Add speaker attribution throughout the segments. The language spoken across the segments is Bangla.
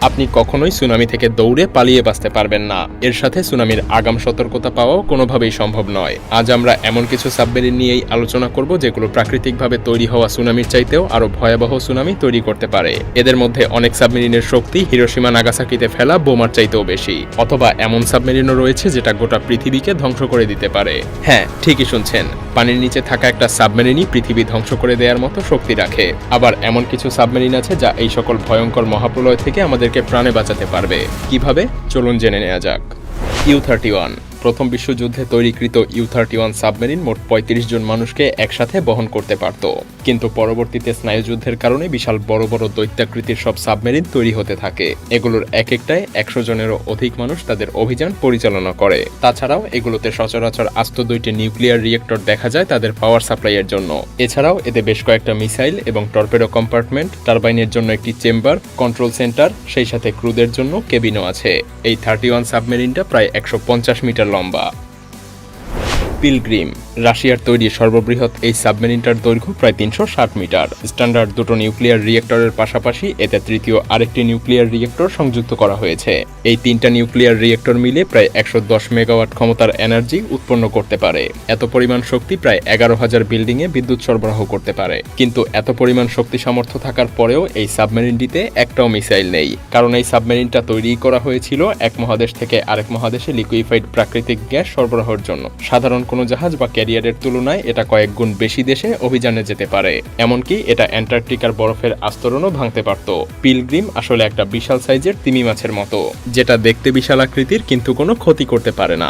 Speaker 1: আপনি কখনোই সুনামি থেকে দৌড়ে পালিয়ে বাঁচতে পারবেন না। এর সাথে সুনামির আগাম সতর্কতা পাওয়াও কোনোভাবেই সম্ভব নয়। আজ আমরা এমন কিছু সাবমেরিন নিয়েই আলোচনা করব যেগুলো প্রাকৃতিকভাবে তৈরি হওয়া সুনামির চাইতেও আরও ভয়াবহ সুনামি তৈরি করতে পারে। এদের মধ্যে অনেক সাবমেরিনের শক্তি হিরোশিমা নাগাসাকিতে ফেলা বোমার চাইতেও বেশি, অথবা এমন সাবমেরিনও রয়েছে যেটা গোটা পৃথিবীকে ধ্বংস করে দিতে পারে। হ্যাঁ, ঠিকই শুনছেন, পানির নিচে থাকা একটা সাবমেরিনই পৃথিবী ধ্বংস করে দেওয়ার মতো শক্তি রাখে। আবার এমন কিছু সাবমেরিন আছে যা এই সকল ভয়ঙ্কর মহাপ্রলয় থেকে আমাদেরকে প্রাণে বাঁচাতে পারবে। কিভাবে, চলুন জেনে নেওয়া যাক। ইউ-31 প্রথম বিশ্বযুদ্ধে তৈরিকৃত ইউ-31 সাবমেরিন মোট ৩৫ জন মানুষকে একসাথে বহন করতে পারত, কিন্তু পরবর্তীতে স্নায়ুযুদ্ধের কারণে বিশাল বড় বড় দৈত্যাকৃতির সব সাবমেরিন তৈরি হতে থাকে। এগুলোর এক একটায় ১০০ জনেরও অধিক মানুষ তাদের অভিযান পরিচালনা করে। তাছাড়াও এগুলোতে সচরাচর আস্ত ২টি নিউক্লিয়ার রিয়েক্টর দেখা যায় তাদের পাওয়ার সাপ্লাইয়ের জন্য। এছাড়াও এতে বেশ কয়েকটা মিসাইল এবং টর্পেডো কম্পার্টমেন্ট, টারবাইনের জন্য একটি চেম্বার, কন্ট্রোল সেন্টার, সেই সাথে ক্রুদের জন্য কেবিনও আছে। এই 31 সাবমেরিনটা প্রায় ১৫০ মিটার লম্বা। পিলগ্রিম রাশিয়ার তৈরি সর্ববৃহৎ এই সাবমেরিনটার দৈর্ঘ্য প্রায় ৩৬০ মিটার। স্ট্যান্ডার্ড দুটো নিউক্লিয়ার রিয়েক্টরের পাশাপাশি এতে তৃতীয় আরেকটি নিউক্লিয়ার রিয়েক্টর সংযুক্ত করা হয়েছে। এই তিনটা নিউক্লিয়ার রিয়েক্টর মিলে প্রায় ১১০ মেগাওয়াট ক্ষমতার এনার্জি উৎপন্ন করতে পারে। এত পরিমাণ শক্তি প্রায় ১১,০০০ বিল্ডিংয়ে বিদ্যুৎ সরবরাহ করতে পারে। কিন্তু এত পরিমাণ শক্তি সামর্থ্য থাকার পরেও এই সাবমেরিনটিতে একটাও মিসাইল নেই, কারণ এই সাবমেরিনটা তৈরি করা হয়েছিল এক মহাদেশ থেকে আরেক মহাদেশে লিকুইফাইড প্রাকৃতিক গ্যাস সরবরাহের জন্য। সাধারণ কোনো জাহাজ বা ক্যারিয়ারের তুলনায় এটা কয়েক গুণ বেশি দেশে অভিযানে যেতে পারে। এমনকি এটা অ্যান্টার্কটিকার বরফের আস্তরণও ভাঙতে পারত। পিলগ্রিম আসলে একটা বিশাল সাইজের তিমি মাছের মতো, যেটা দেখতে বিশাল আকৃতির কিন্তু কোনো ক্ষতি করতে পারে না।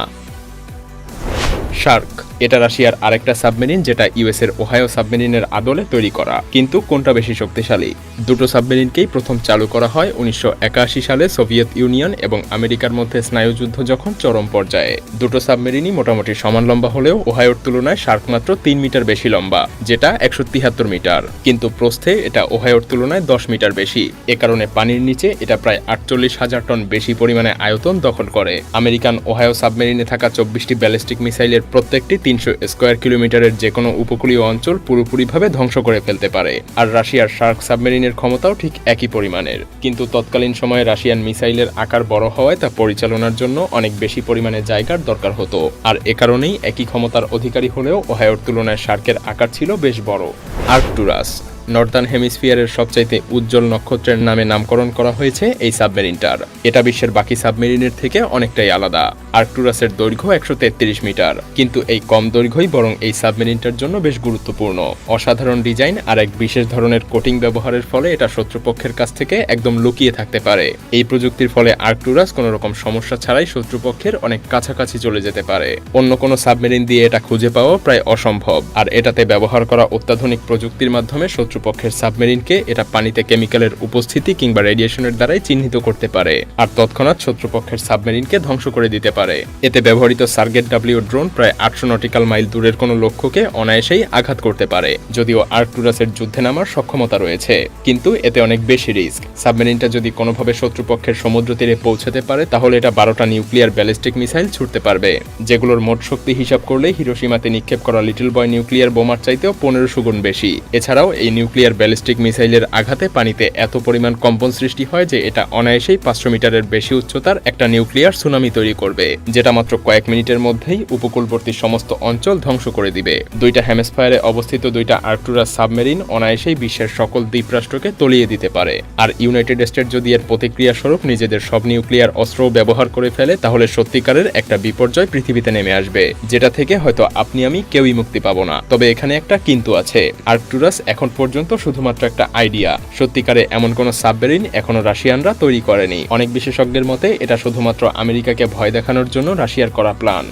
Speaker 1: শার্ক এটা রাশিয়ার আরেকটা সাবমেরিন, যেটা ইউএস এর ওহাইও সাবমেরিনের আদলে তৈরি করা। কিন্তু কোনটা বেশি শক্তিশালী? দুটো সাবমেরিনকেই প্রথম চালু করা হয় ১৯৮১ সালে সোভিয়েত ইউনিয়ন এবং আমেরিকার মধ্যে স্নায়ুযুদ্ধ যখন চরম পর্যায়ে। দুটো সাবমেরিনই মোটামুটি সমান লম্বা হলেও ওহাইওর তুলনায় শার্ক মাত্র ৩ মিটার বেশি লম্বা, যেটা ১৭৩ মিটার। কিন্তু প্রস্থে এটা ওহাইওর তুলনায় ১০ মিটার বেশি। এ কারণে পানির নিচে এটা প্রায় ৪৮,০০০ টন বেশি পরিমাণে আয়তন দখল করে। আমেরিকান ওহাইও সাবমেরিনে থাকা ২৪টি ব্যালিস্টিক মিসাইলের প্রত্যেকটি ৩০০ স্কোয়ার কিলোমিটারের যে কোনো উপকূলীয় অঞ্চল পুরোপুরিভাবে ধ্বংস করে ফেলতে পারে। আর রাশিয়ার শার্ক সাবমেরিনের ক্ষমতাও ঠিক একই পরিমাণের। কিন্তু তৎকালীন সময়ে রাশিয়ান মিসাইলের আকার বড় হওয়ায় তা পরিচালনার জন্য অনেক বেশি পরিমাণে জায়গার দরকার হতো। আর এ কারণেই একই ক্ষমতার অধিকারী হলেও ওহাইওর তুলনায় শার্কের আকার ছিল বেশ বড়। আর্কটুরাস নর্দার্ন হেমিস্ফিয়ারের সবচাইতে উজ্জ্বল নক্ষত্রের নামে নামকরণ করা হয়েছে এই সাবমেরিনটার। এটা বিশ্বের বাকি সাবমেরিনের থেকে অনেকটাই আলাদা। আর্কটুরাসের দৈর্ঘ্য ১৩৩ মিটার, কিন্তু এই কম দৈর্ঘ্যই বরং এই সাবমেরিনটার জন্য বেশ গুরুত্বপূর্ণ। অসাধারণ ডিজাইন আর এক বিশেষ ধরনের কোটিং ব্যবহারের ফলে এটা শত্রুপক্ষের কাছ থেকে একদম লুকিয়ে থাকতে পারে। এই প্রযুক্তির ফলে আর্কটুরাস কোনো রকম সমস্যা ছাড়াই শত্রুপক্ষের অনেক কাছাকাছি চলে যেতে পারে। অন্য কোনো সাবমেরিন দিয়ে এটা খুঁজে পাওয়া প্রায় অসম্ভব। আর এটাতে ব্যবহার করা অত্যাধুনিক প্রযুক্তির মাধ্যমে শত্রুপক্ষের সাবমেরিনকে এটা পানিতে কেমিক্যালের উপস্থিতি কিংবা রেডিয়েশনের দ্বারাই চিহ্নিত করতে পারে, আর তৎক্ষণাৎ শত্রুপক্ষের সাবমেরিনকে ধ্বংস করে দিতে পারে। এতে ব্যবহৃত সার্গেট ডাব্লিউ ড্রোন প্রায় ৮০০ নটিক্যাল মাইল দূরের কোনো লক্ষ্যকে অনায়াসেই আঘাত করতে পারে। যদিও আর্কটুরাসের যুদ্ধে নামার সক্ষমতা রয়েছে, কিন্তু এতে অনেক বেশি রিস্ক। সাবমেরিনটা যদি কোনোভাবে শত্রুপক্ষের সমুদ্র তীরে পৌঁছাতে পারে, তাহলে এটা ১২টা নিউক্লিয়ার ব্যালিস্টিক মিসাইল ছুটতে পারবে, যেগুলোর মোট শক্তি হিসাব করলে হিরোশিমাতে নিক্ষেপ করা লিটল বয় নিউক্লিয়ার বোমার চাইতেও ১৫০০ গুণ বেশি। এছাড়াও এই নিউক্লিয়ার ব্যালিস্টিক মিসাইলের আঘাতে পানিতে এত পরিমাণ কম্পন সৃষ্টি হয় যে এটা অনায়াসেই ৫০০ মিটারের বেশি উচ্চতার একটা নিউক্লিয়ার সুনামি তৈরি করবে, যেটা মাত্র কয়েক মিনিটের মধ্যেই উপকূলবর্তী সমস্ত অঞ্চল ধ্বংস করে দিবে। দুইটা হেমিস্ফিয়ারে অবস্থিত দুইটা আর্কটুরাস সাবমেরিন অনায়াসেই বিশ্বের সকল দ্বীপরাষ্ট্রকে তলিয়ে দিতে পারে। আর ইউনাইটেড স্টেটস যদি এর প্রতিক্রিয়া স্বরূপ নিজেদের সব নিউক্লিয়ার অস্ত্রও ব্যবহার করে ফেলে, তাহলে সত্যিকারের একটা বিপর্যয় পৃথিবীতে নেমে আসবে, যেটা থেকে হয়তো আপনি আমি কেউই মুক্তি পাবো না। তবে এখানে একটা কিন্তু আছে, আর্কটুরাস এখন পর্যন্ত শুধুমাত্র একটা আইডিয়া। সত্যিকারে এমন কোনো সাবমেরিন এখনো রাশিয়ানরা তৈরি করেনি। অনেক বিশেষজ্ঞের মতে এটা শুধুমাত্র আমেরিকাকে ভয় দেখানোর জন্য রাশিয়ার করা প্ল্যান।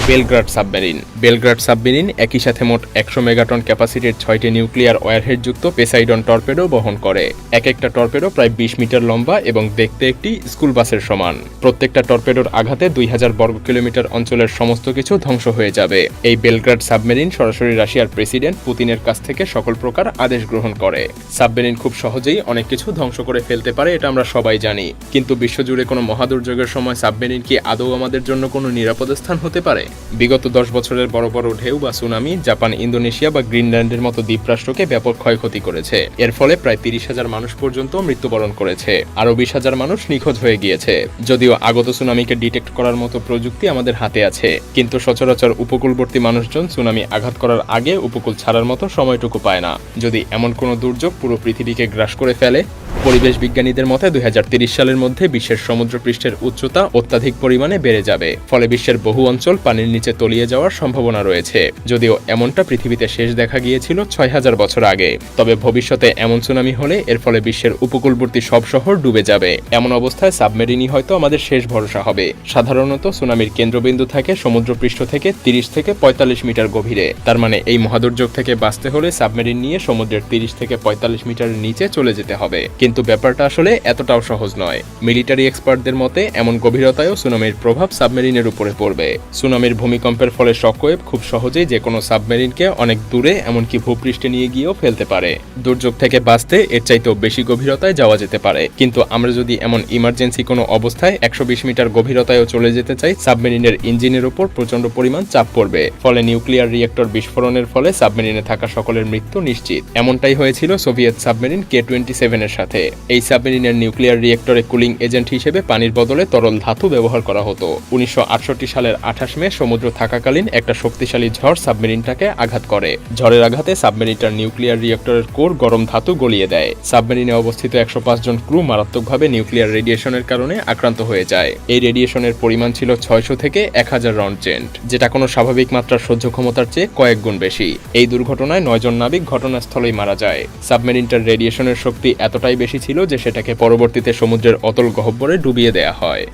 Speaker 1: বেলগ্রাড সাবমেরিন বেলগ্রাড সাবমেরিন একই সাথে মোট ১০০ মেগাটন ক্যাপাসিটির 6টি নিউক্লিয়ার ওয়ারহেড যুক্ত পেসাইডন টর্পেডো বহন করে। এক একটা টর্পেডো প্রায় ২০ মিটার লম্বা এবং দেখতে একটি স্কুল বাসের সমান। প্রত্যেকটা টর্পেডোর আঘাতে ২০০০ বর্গ কিলোমিটার অঞ্চলের সমস্ত কিছু ধ্বংস হয়ে যাবে। এই বেলগ্রাড সাবমেরিন সরাসরি রাশিয়ার প্রেসিডেন্ট পুতিনের কাছ থেকে সকল প্রকার আদেশ গ্রহণ করে। সাবমেরিন খুব সহজেই অনেক কিছু ধ্বংস করে ফেলতে পারে, এটা আমরা সবাই জানি। কিন্তু বিশ্বজুড়ে কোনো মহাদুর্যোগের সময় সাবমেরিন কি আদৌ আমাদের জন্য কোনো নিরাপদ স্থান হতে পারে? বিগত 10 বছরের বড় বড় ঢেউ বা সুনামি জাপান, ইন্দোনেশিয়া বা গ্রিনল্যান্ডের মতো দ্বীপরাষ্ট্রকে ব্যাপক ক্ষয়ক্ষতি করেছে। এর ফলে প্রায় 30,000 মানুষ পর্যন্ত মৃত্যুবরণ করেছে, আরও 20,000 মানুষ নিখোঁজ হয়ে গিয়েছে। যদিও আগত সুনামিকে ডিটেক্ট করার মতো প্রযুক্তি আমাদের হাতে আছে, কিন্তু সচরাচর উপকূলবর্তী মানুষজন সুনামি আঘাত করার আগে উপকূল ছাড়ার মতো সময়টুকু পায় না। যদি এমন কোনো দুর্যোগ পুরো পৃথিবীকে গ্রাস করে ফেলে, পরিবেশ বিজ্ঞানীদের মতে 2030 সালের মধ্যে বিশ্বের সমুদ্রপৃষ্ঠের উচ্চতা অত্যাধিক পরিমাণে বেড়ে যাবে, ফলে বিশ্বের বহু অঞ্চল পানির নিচে তলিয়ে যাওয়ার সম্ভাবনা রয়েছে। যদিও এমনটা পৃথিবীতে শেষ দেখা গিয়েছিল 6000 বছর আগে, তবে ভবিষ্যতে এমন সুনামি হলে এর ফলে বিশ্বের উপকূলবর্তী সব শহর ডুবে যাবে। এমন অবস্থায় সাবমেরিনই হয়তো আমাদের শেষ ভরসা হবে। সাধারণত সুনামির কেন্দ্রবিন্দু থাকে সমুদ্রপৃষ্ঠ থেকে 30 থেকে 45 মিটার গভীরে। তার মানে এই মহাদুর্যোগ থেকে বাঁচতে হলে সাবমেরিন নিয়ে সমুদ্রের 30 থেকে 45 মিটারের নিচে চলে যেতে হবে। কিন্তু ব্যাপারটা আসলে এতটাও সহজ নয়। মিলিটারি এক্সপার্টদের মতে এমন গভীরতায়ও সুনামির প্রভাব সাবমেরিনের উপরে পড়বে। সুনামির ভূমিকম্পের ফলে শকওয়েভ খুব সহজেই যে কোনো সাবমেরিনকে অনেক দূরে, এমনকি ভূপৃষ্ঠে নিয়ে গিয়েও ফেলতে পারে। দুর্যোগ থেকে বাঁচতে এর চাইতেও বেশি গভীরতায় যাওয়া যেতে পারে, কিন্তু আমরা যদি এমন ইমার্জেন্সি কোনো অবস্থায় 120 মিটার গভীরতায়ও চলে যেতে চাই, সাবমেরিনের ইঞ্জিনের উপর প্রচন্ড পরিমাণ চাপ পড়বে, ফলে নিউক্লিয়ার রিয়েক্টর বিস্ফোরণের ফলে সাবমেরিনে থাকা সকলের মৃত্যু নিশ্চিত। এমনটাই হয়েছিল সোভিয়েত সাবমেরিন K-27 এর সাথে। এই সাবমেরিনের নিউক্লিয়ার রিয়েক্টরে কুলিং এজেন্ট হিসেবে পানির বদলে তরল ধাতু ব্যবহার করা হতো। 1968 সালের 28 মে সমুদ্র থাকাকালীন একটা শক্তিশালী ঝড় সাবমেরিনটাকে আঘাত করে। ঝড়ের আঘাতে সাবমেরিনটার নিউক্লিয়ার রিয়েক্টরের কোর গরম ধাতু গলিয়ে দেয়। সাবমেরিনে অবস্থিত 105 জন ক্রু মারাত্মকভাবে নিউক্লিয়ার রেডিয়েশনের কারণে আক্রান্ত হয়ে যায়। এই রেডিয়েশনের পরিমাণ ছিল 600 থেকে 1000 রাউন্ডজেন্ট, যেটা কোনো স্বাভাবিক মাত্রার সহ্য ক্ষমতার চেয়ে কয়েক গুণ বেশি। এই দুর্ঘটনায় 9 জন নাবিক ঘটনাস্থলেই মারা যায়। সাবমেরিনটার রেডিয়েশনের শক্তি এতটাই বেশি ছিল যে সেটাকে পরবর্তীতে সমুদ্রের অতল গহ্বরে ডুবিয়ে দেয়া হয়।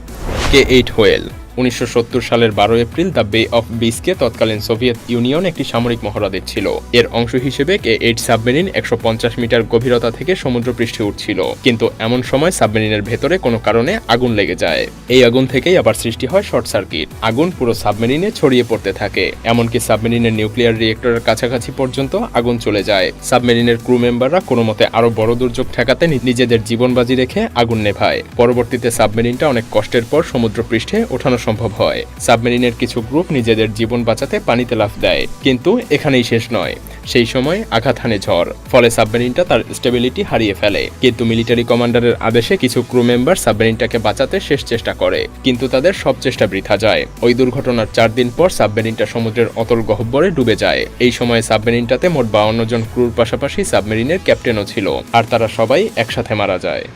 Speaker 1: K8 হোয়েল 1970 সালের 12 এপ্রিল দ্য বে অফ বিসকে তৎকালীন সোভিয়েত ইউনিয়ন একটি সামরিক মহড়া দিচ্ছিল। এর অংশ হিসেবে K8 সাবমেরিন 150 মিটার গভীরতা থেকে সমুদ্রপৃষ্ঠে উঠছিল, কিন্তু এমন সময় সাবমেরিনের ভেতরে কোনো কারণে আগুন লেগে যায়। এই আগুন থেকেই আবার সৃষ্টি হয় শর্ট সার্কিট। আগুন পুরো সাবমেরিনে ছড়িয়ে পড়তে থাকে, এমনকি সাবমেরিনের নিউক্লিয়ার রিয়েক্টরের কাছাকাছি পর্যন্ত আগুন চলে যায়। সাবমেরিনের ক্রু মেম্বাররা কোনো মতে আরো বড় দুর্যোগ ঠেকাতে নিজেদের জীবন বাজি রেখে আগুন নেভায়। পরবর্তীতে সাবমেরিনটা অনেক কষ্টের পর সমুদ্রপৃষ্ঠে ওঠানো সম্ভব হয়। সাবমেরিনের কিছু গ্রুপ নিজেদের জীবন বাঁচাতে পানিতে লাফ দেয়, কিন্তু এখানেই শেষ নয়। সেই সময় আঘাত হানে ঝড়, ফলে সাবমেরিনটা তার স্টেবিলিটি হারিয়ে ফেলে। কিন্তু মিলিটারি কমান্ডারের আদেশে কিছু ক্রু মেম্বার সাবমেরিনটাকে বাঁচাতে শেষ চেষ্টা করে, কিন্তু তাদের সব চেষ্টা বৃথা যায়। ওই দুর্ঘটনার 4 দিন পর সাবমেরিনটা সমুদ্রের অতল গহ্বরে ডুবে যায়। এই সময় সাবমেরিনটাতে মোট 52 জন ক্রুর পাশাপাশি সাবমেরিনের ক্যাপ্টেনও ছিল, আর তারা সবাই একসাথে মারা যায়।